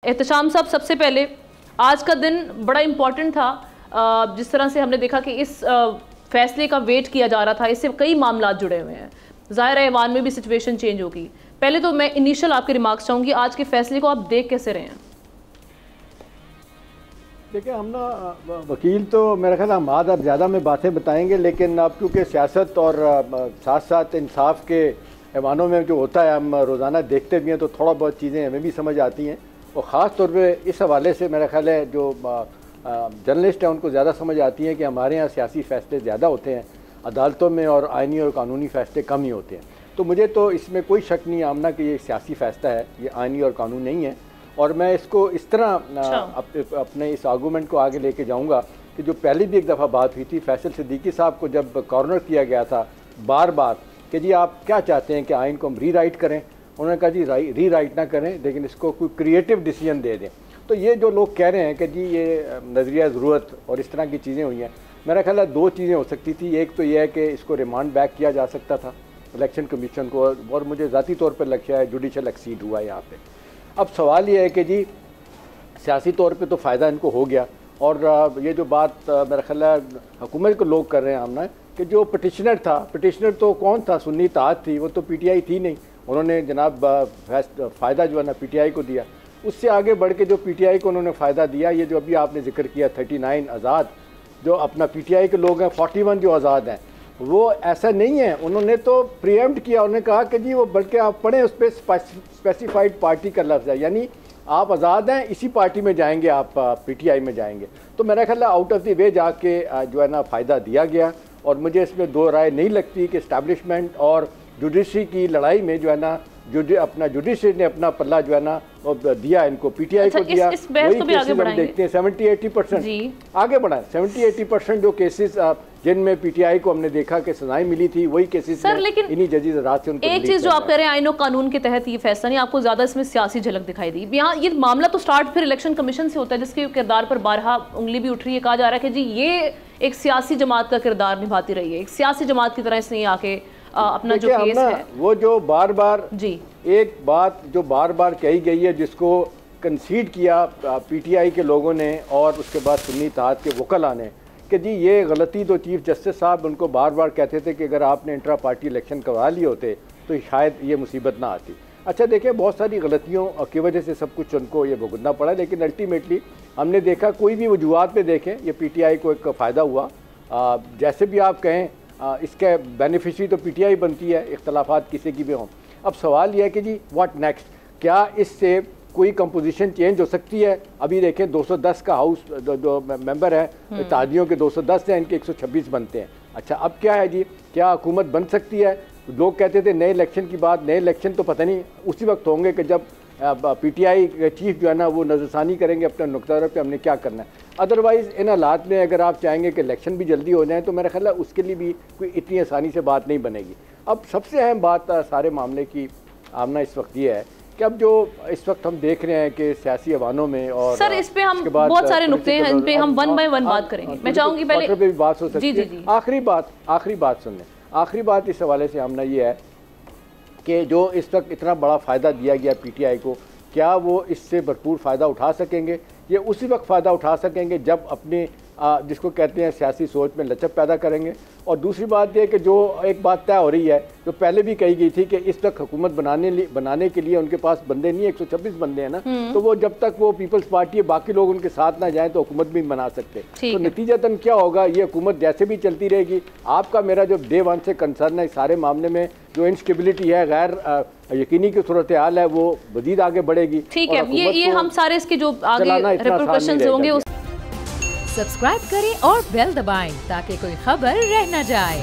एहतशाम साहब, सबसे पहले आज का दिन बड़ा इम्पॉर्टेंट था। जिस तरह से हमने देखा कि इस फैसले का वेट किया जा रहा था, इससे कई मामला जुड़े हुए हैं। ज़ाहिर है ईवान में भी सिचुएशन चेंज होगी। पहले तो मैं इनिशियल आपके रिमार्क्स चाहूँगी, आज के फैसले को आप देख कैसे रहे हैं? देखिए, हम ना वकील तो मेरा ख्याल हम आज अब ज़्यादा में बातें बताएंगे, लेकिन अब क्योंकि सियासत और साथ साथ इंसाफ के ऐवानों में जो होता है हम रोज़ाना देखते भी हैं, तो थोड़ा बहुत चीज़ें हमें भी समझ आती हैं। और ख़ास तौर पे इस हवाले से मेरा ख्याल है जो जर्नलिस्ट हैं उनको ज़्यादा समझ आती है कि हमारे यहाँ सियासी फ़ैसले ज़्यादा होते हैं अदालतों में, और आइनी और कानूनी फ़ैसले कम ही होते हैं। तो मुझे तो इसमें कोई शक नहीं आमना कि ये सियासी फ़ैसला है, ये आइनी और कानून नहीं है। और मैं इसको इस तरह अपने इस आर्गूमेंट को आगे लेके जाऊंगा कि जो पहले भी एक दफ़ा बात हुई थी, फैसल सिद्दीकी साहब को जब कॉर्नर किया गया था बार बार कि जी आप क्या चाहते हैं कि आइन को हम रीराइट करें, उन्होंने कहा जी रीराइट ना करें, लेकिन इसको कोई क्रिएटिव डिसीजन दे दें। तो ये जो लोग कह रहे हैं कि जी ये नज़रिया ज़रूरत और इस तरह की चीज़ें हुई हैं, मेरा ख्याल है दो चीज़ें हो सकती थी। एक तो ये है कि इसको रिमांड बैक किया जा सकता था इलेक्शन कमीशन को, और मुझे ज़ाती तौर पर लगता है जुडिशल एक्सीड हुआ यहाँ पे। अब सवाल ये है कि जी सियासी तौर पे तो फ़ायदा इनको हो गया, और ये जो बात मेरा ख्याल है हुकूमत को लोग कर रहे हैं हमने कि जो पटिशनर था, पटिशनर तो कौन था, सुन्नी इत्तेहाद थी, वो तो पीटीआई थी नहीं। उन्होंने जनाब फ़ायदा जो है ना पीटीआई को दिया। उससे आगे बढ़ के जो पीटीआई को उन्होंने फ़ायदा दिया, ये जो अभी आपने जिक्र किया 39 आज़ाद जो अपना पीटीआई के लोग हैं, 41 जो आज़ाद हैं, वो ऐसा नहीं है। उन्होंने तो प्रीएम्प्ट किया, उन्होंने कहा कि जी वो बल्कि आप पढ़ें उस पर स्पेसिफाइड पार्टी का लफ्ज़ है, यानी आप आज़ाद हैं, इसी पार्टी में जाएंगे, आप पीटीआई में जाएंगे। तो मेरा ख्याल है आउट ऑफ द वे जाके जो है ना फ़ायदा दिया गया, और मुझे इसमें दो राय नहीं लगती कि इस्टेब्लिशमेंट और जुडिशरी की लड़ाई में जो है ना अपना जुडिशरी ने अपना पल्ला जो है ना दिया इनको, पीटीआई को दिया। इस बहस को भी आगे बढ़ाएंगे। देखते हैं 70-80% आगे बढ़ा, 70-80% जो केसेस जिनमें पीटीआई को हमने देखा कि सजाएं मिली थी, वही केसेस सर, लेकिन इन्हीं जजेस रात से उनको एक चीज जो आप कह रहे हैं आईनो कानून के तहत ये फैसला नहीं, आपको ज्यादा इसमें सियासी झलक दिखाई दी। यहाँ ये मामला तो स्टार्ट फिर इलेक्शन कमीशन से होता है, जिसके किरदार पर बारहा उंगली भी उठ रही है। कहा जा रहा है कि जी ये एक सियासी जमात का किरदार निभाती रही है, एक सियासी जमात की तरह इसने आके अपना जो केस है वो जो बार बार जी एक बात जो बार बार कही गई है, जिसको कंसीड किया पीटीआई के लोगों ने और उसके बाद सुन्नी इत्तेहाद के वकला ने कि जी ये गलती तो चीफ जस्टिस साहब उनको बार बार कहते थे कि अगर आपने इंट्रा पार्टी इलेक्शन करवा लिए होते तो शायद ये मुसीबत ना आती। अच्छा देखिए, बहुत सारी गलतियों की वजह से सब कुछ उनको ये भुगतना पड़ा, लेकिन अल्टीमेटली हमने देखा कोई भी वजूहत पे देखें ये पीटीआई को एक फ़ायदा हुआ। जैसे भी आप कहें इसके बेनिफिशरी तो पीटीआई बनती है, इख्तलाफात किसी की भी हों। अब सवाल यह है कि जी व्हाट नेक्स्ट, क्या इससे कोई कंपोजिशन चेंज हो सकती है? अभी देखें 210 का हाउस जो मेंबर है इत्तेहादियों के 210 हैं, इनके 126 बनते हैं। अच्छा अब क्या है जी, क्या हुकूमत बन सकती है? लोग कहते थे नए इलेक्शन की बात, नए इलेक्शन तो पता नहीं उसी वक्त होंगे कि जब पीटीआई के चीफ जो है ना वो नज़रसानी करेंगे अपने नुक्ता पे हमने क्या करना है। अदरवाइज़ इन हालात में अगर आप चाहेंगे कि इलेक्शन भी जल्दी हो जाए तो मेरा ख्याल है उसके लिए भी कोई इतनी आसानी से बात नहीं बनेगी। अब सबसे अहम बात सारे मामले की आमना इस वक्त ये है कि अब जो इस वक्त हम देख रहे हैं कि सियासी अवानों में, और सर इस पे हम बहुत सारे नुक्ते हैं, इन पे हम वन बाय वन बात करेंगे। मैं चाहूँगी पहले पे भी बात हो सकती है। आखिरी बात सुन लें। आखिरी बात इस हवाले से आमना ये है कि जो इस वक्त इतना बड़ा फ़ायदा दिया गया पीटीआई को, क्या वो इससे भरपूर फ़ायदा उठा सकेंगे? ये उसी वक्त फ़ायदा उठा सकेंगे जब अपने जिसको कहते हैं सियासी सोच में लचक पैदा करेंगे। और दूसरी बात यह कि जो एक बात तय हो रही है, जो पहले भी कही गई थी कि इस वक्त हुकूमत बनाने के लिए उनके पास बंदे नहीं है, 126 बंदे हैं ना, तो वो जब तक वो पीपल्स पार्टी है बाकी लोग उनके साथ ना जाएं तो हुकूमत भी बना सकते। तो नतीजतन क्या होगा, ये हुकूमत जैसे भी चलती रहेगी। आपका मेरा जो डे वन से कंसर्न है इस सारे मामले में, जो इंस्टेबिलिटी है, गैर यकीनी की सूरत हाल है, वो मजीद आगे बढ़ेगी। ठीक है, ये हम सारे इसके जो आगे रिपरकशंस होंगे। सब्सक्राइब करें और बेल दबाएं ताकि कोई खबर रह न जाए।